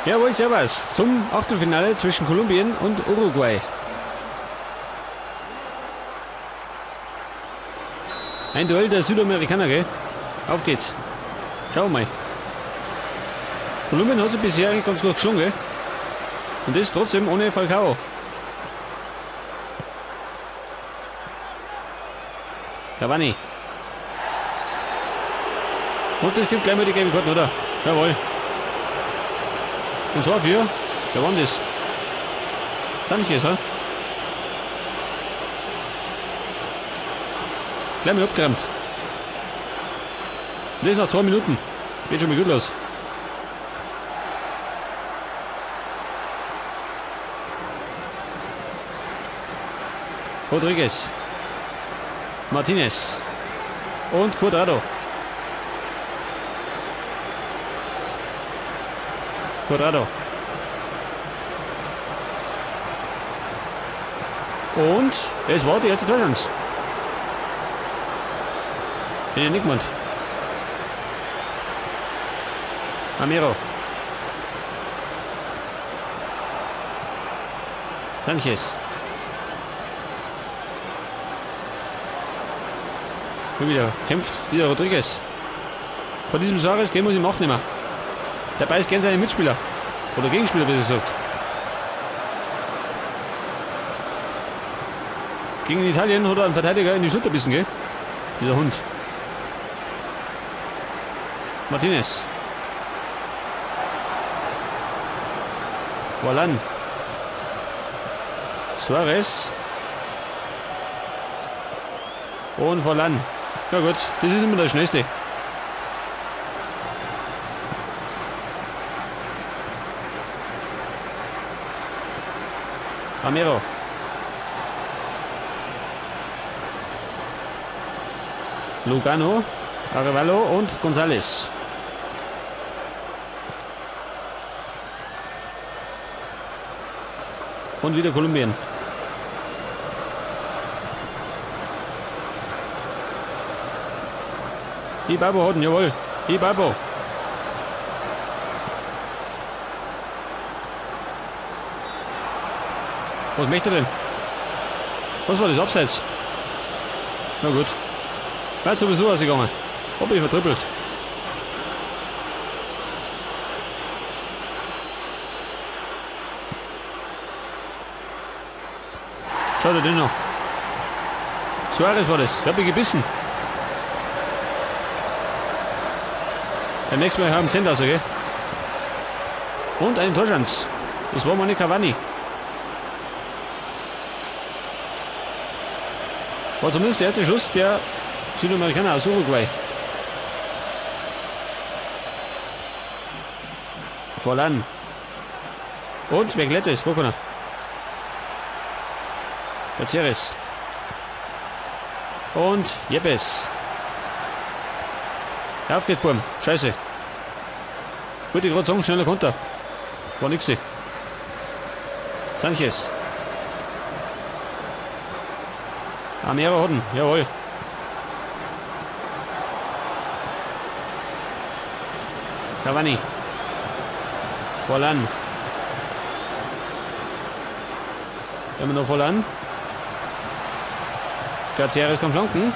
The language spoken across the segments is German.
Jawohl, servus zum Achtelfinale zwischen Kolumbien und Uruguay. Ein Duell der Südamerikaner, gell? Auf geht's. Schauen wir mal. Kolumbien hat sich bisher eigentlich ganz gut geschlagen, gell? Und das trotzdem ohne Falcao. Cavani. Und das gibt gleich mal die gelbe Karte, oder? Jawohl. Und zwar für, wer war denn das? Sanchez, ha? Gleich mal abgeräumt. Und das nach 2 Minuten. Geht schon mal gut los. Rodriguez. Martinez. Und Cuadrado. Und es war die erste Torchance. In den Nickmund. Amiro. Sanchez. Und wieder kämpft dieser Rodriguez. Von diesem Suarez gehen muss ihm auch nicht mehr. Der beißt gern seine Mitspieler. Oder Gegenspieler, besser gesagt. Gegen Italien hat er einen Verteidiger in die Schulter bissen, gell? Dieser Hund. Martinez. Varane. Suarez. Und Varane. Ja gut, das ist immer der Schnellste. Amiro. Lugano, Arevalo und González. Und wieder Kolumbien. Ibarbo hat ihn, jawohl. Ibarbo. Was möchte er denn? Was war das? Abseits? Na gut. War sowieso ausgegangen. Hab ich vertrippelt. Schaut er den noch. Suarez war das. Ich hab ihn gebissen. Beim nächsten Mal haben wir 10 also, gell? Und eine Torchance. Das war meine Cavani. War zumindest der erste Schuss der Südamerikaner aus Uruguay. Voran. Und Begletes, guck mal. Gutierrez. Und Yepes. Auf geht, Burm. Scheiße. Wollte ich gerade sagen, schneller Konter. War nix. Sanchez. Amiro hat ihn, jawohl. Cavani. Varane. Wir haben noch Varane. Gutierrez kann flanken.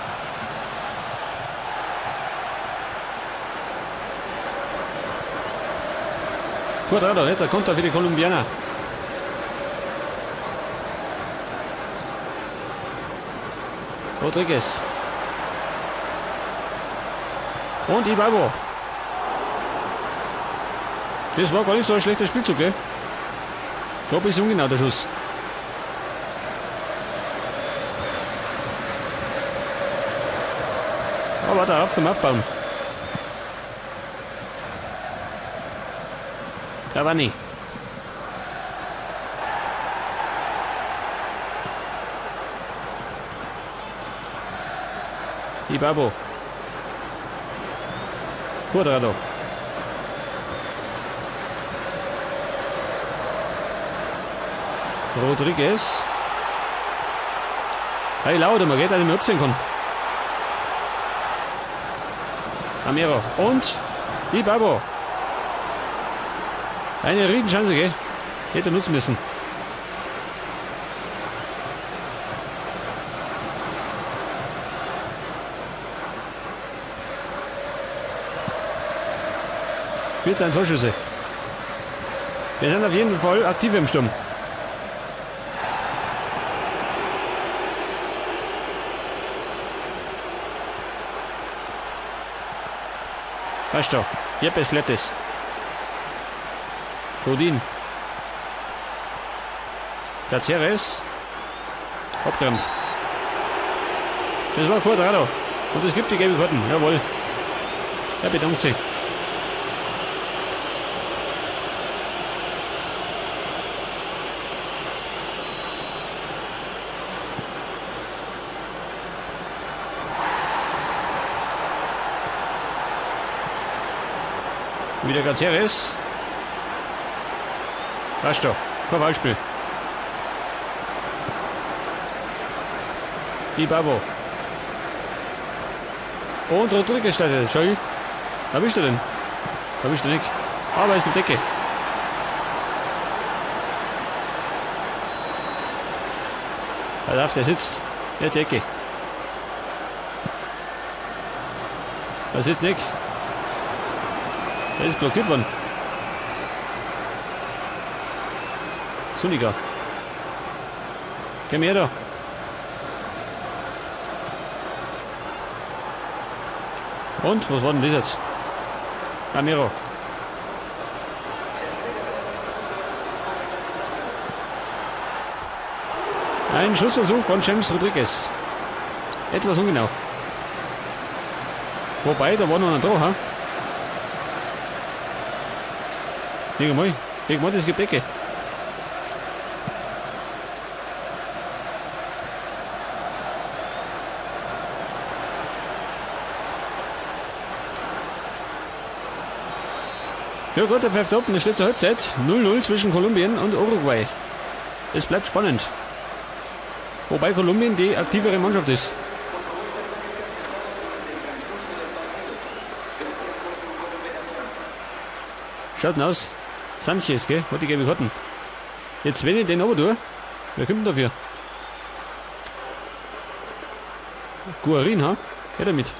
Cuadrado, jetzt der Konter für die Kolumbianer. Rodriguez. Und Ibarbo. Das war gar nicht so ein schlechter Spielzug, gell? Ich glaube, ist ungenau der Schuss. Aber darauf kann man aufbauen. Cavani. Ibarbo. Cuadrado. Rodriguez. Hey, lauter mal, geht, dass ich mir abziehen kann. Amiro. Und Ibarbo. Eine Riesenchance, gell? Hätte er nutzen müssen. Ein Torschüsse. Wir sind auf jeden Fall aktiv im Sturm. Weißt du, Jeppes Lettes. Godin. Gazieres. Abgeräumt. Das war Quadrado. Und es gibt die gelbe Karten. Jawohl. Er bedankt sich. Wieder Gazieres. Weißt du, kein Ballspiel. Ibabo. Und Rodriguez startet. Schau. Erwischt er denn? Erwischt er nicht. Aber er ist mit Decke. Pass auf, der sitzt. Der Decke. Er sitzt nicht. Er ist blockiert worden. Zuniga. Komm her da. Und, was war denn das jetzt? Ramiro. Ein Schussversuch von James Rodriguez. Etwas ungenau. Wobei, da war noch ein Tor, ha? Leg mal das Gebäcke. Ja gut, der pfeift ab und es steht zur Halbzeit 0:0 zwischen Kolumbien und Uruguay. Es bleibt spannend. Wobei Kolumbien die aktivere Mannschaft ist. Schaut denn aus. Sanchez, gell? Hat die gelbe Karten. Jetzt wenn ich den aber tue, wer kommt denn dafür? Guarin, ha? Ja, damit.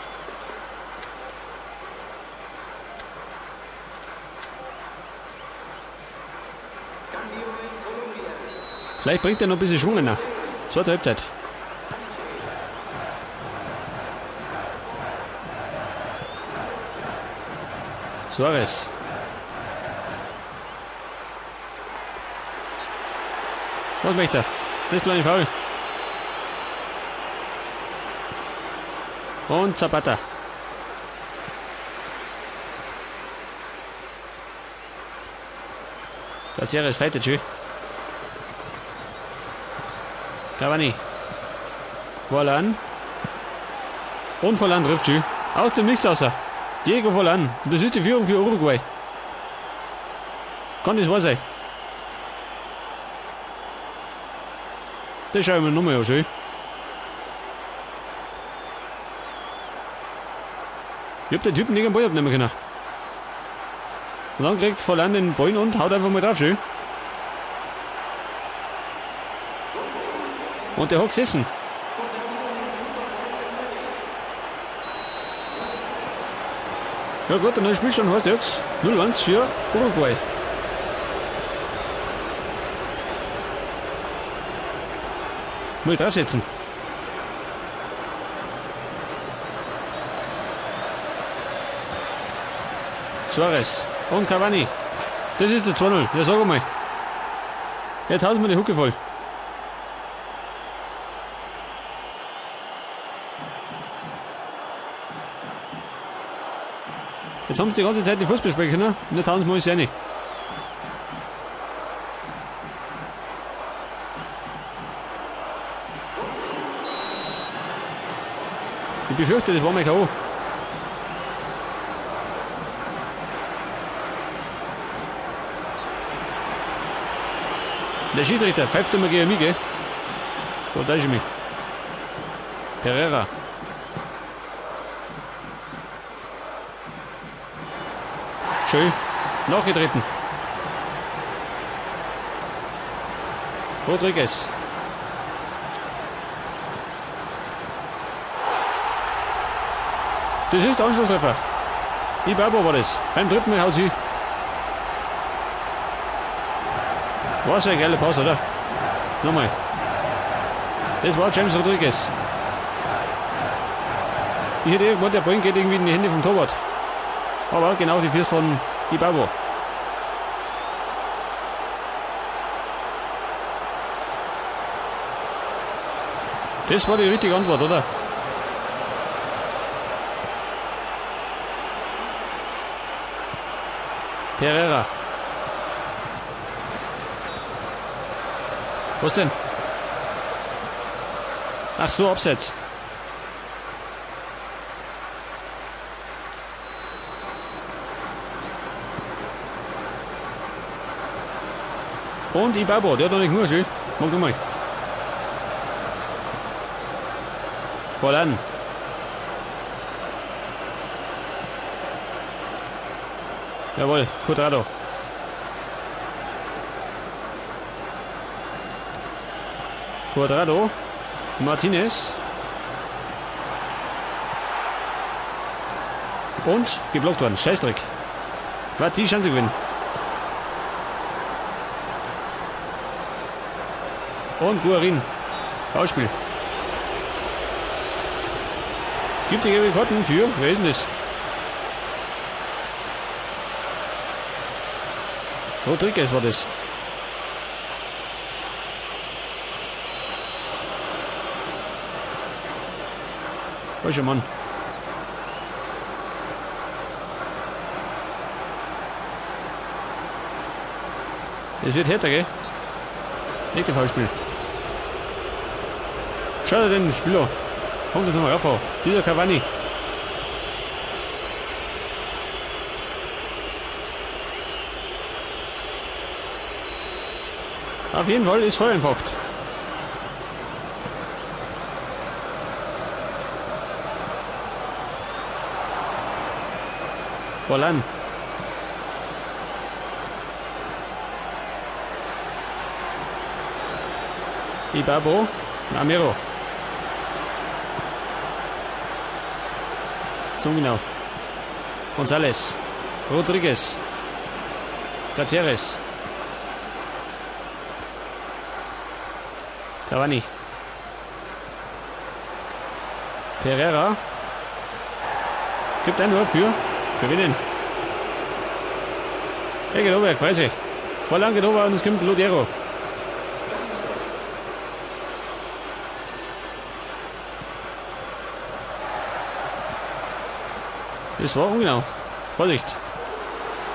Vielleicht bringt er noch ein bisschen Schwung nach. Zweite Halbzeit. Suarez. Was möchte er? Das kleine Foul. Und Zapata. Gazieres fightet schön. Cavani. Vollan. Und Vollan trifft schön. Aus dem Nichts außer. Diego Vollan. Und das ist die Führung für Uruguay. Kann das wahr sein? Das schauen wir nochmal an, schön. Ich hab den Typen nicht am Ball abnehmen können. Und dann kriegt Vollan den Ball und haut einfach mal drauf, schön. Und der hat gesessen. Ja gut, dann Spielstand heißt jetzt 0:1 für Uruguay. Muss ich draufsetzen. Suarez und Cavani. Das ist der 2:0. Ja, sag mal. Jetzt hauen wir die Hucke voll. Jetzt haben sie die ganze Zeit die Fußball spielen können und jetzt hauen sie mal das rein. Ich befürchte, das war mein K.O. Der Schiedsrichter pfeift immer gegen mich, gell? Oh, da ist er mich. Pereira. Schön. Nachgetreten. Rodriguez. Das ist der Anschlusstreffer. Ibarbo war das. Beim dritten Mal haut sie. War so ein geiler Pass, oder? Nochmal. Das war James Rodriguez. Ich hätte irgendwann, der Ball geht irgendwie in die Hände vom Torwart. Aber genau die Füße von Ibarbo. Das war die richtige Antwort, oder? Pereira. Was denn? Ach so, Abseits. Und Ibarbo, der hat noch nicht nur schön. Mach du mal. Voll an. Jawohl, Cuadrado. Cuadrado. Martinez. Und geblockt worden. Scheißdreck. Was die Chance gewinnen. Und Guarin. Foulspiel. Gibt die gelbe Karten für? Wer ist denn das? Rodriguez war das. Falscher Mann. Es wird härter, gell? Nicht der Foulspiel. Schau dir den Spieler. Kommt jetzt nochmal rauf. Dieser Cavani. Auf jeden Fall ist Feuer entfacht. Volán. Ibarbo. Namiro. Genau. González. Rodriguez. Cáceres. Cavani. Pereira. Gibt einen nur für wen? Er geht over, Kreise. Voll lang geht over und es kommt Lodero. Das war ungenau. Vorsicht.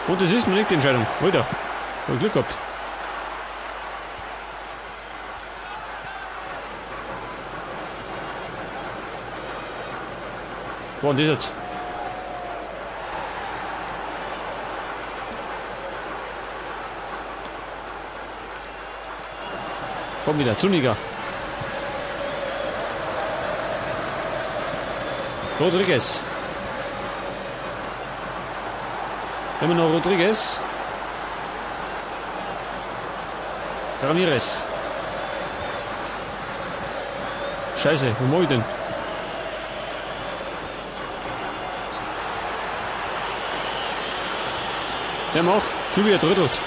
Und das ist noch nicht die Entscheidung. Alter. Hab Glück gehabt. Wo ist das jetzt? Komm wieder, Zuniga. Rodriguez. Immer noch Rodriguez. Ramirez. Scheiße, wo mach ich denn? Der macht, schon wieder drittelt.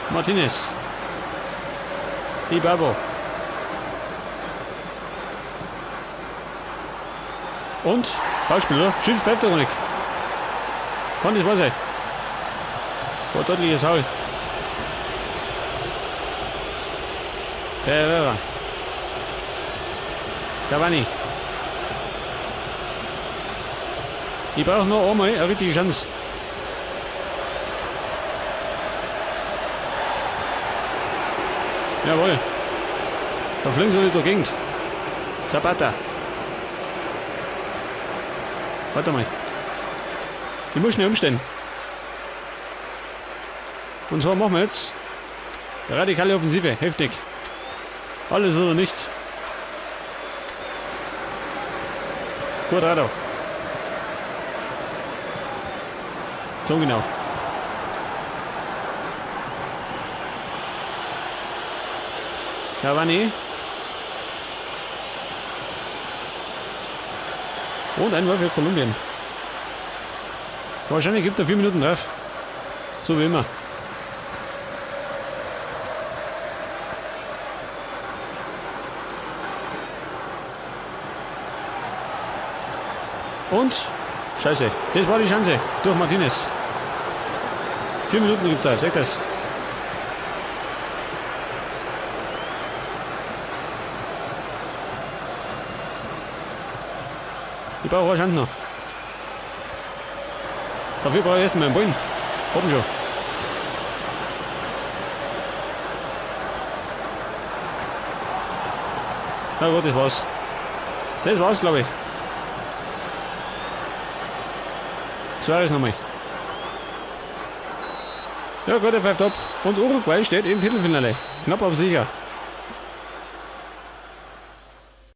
Martinez. Ibarbo. Und? Foulspiel, oder? Schild pfeift doch nicht. Kann das wahr sein? War deutliches Foul. Pereira. Cavani. Ich brauche nur einmal eine richtige Chance. Jawohl. Da fliegen sie nicht durch die Gegend. Zapata. Warte mal. Ich muss schnell umstellen. Und zwar machen wir jetzt radikale Offensive. Heftig. Alles oder nichts. Gut, Rado. So genau. Cavani. Und ein Wurf für Kolumbien. Wahrscheinlich gibt er 4 Minuten drauf. So wie immer. Und, scheiße, das war die Chance durch Martinez. 4 Minuten gibt es, seht das. Ich brauche wahrscheinlich noch. Dafür brauche ich erst mal einen Bullen. Oben schon. Na gut, das war's. Das war's, glaube ich. Suarez nochmal. Ja gut, er pfeift ab. Und Uruguay steht im Viertelfinale. Knapp aber sicher.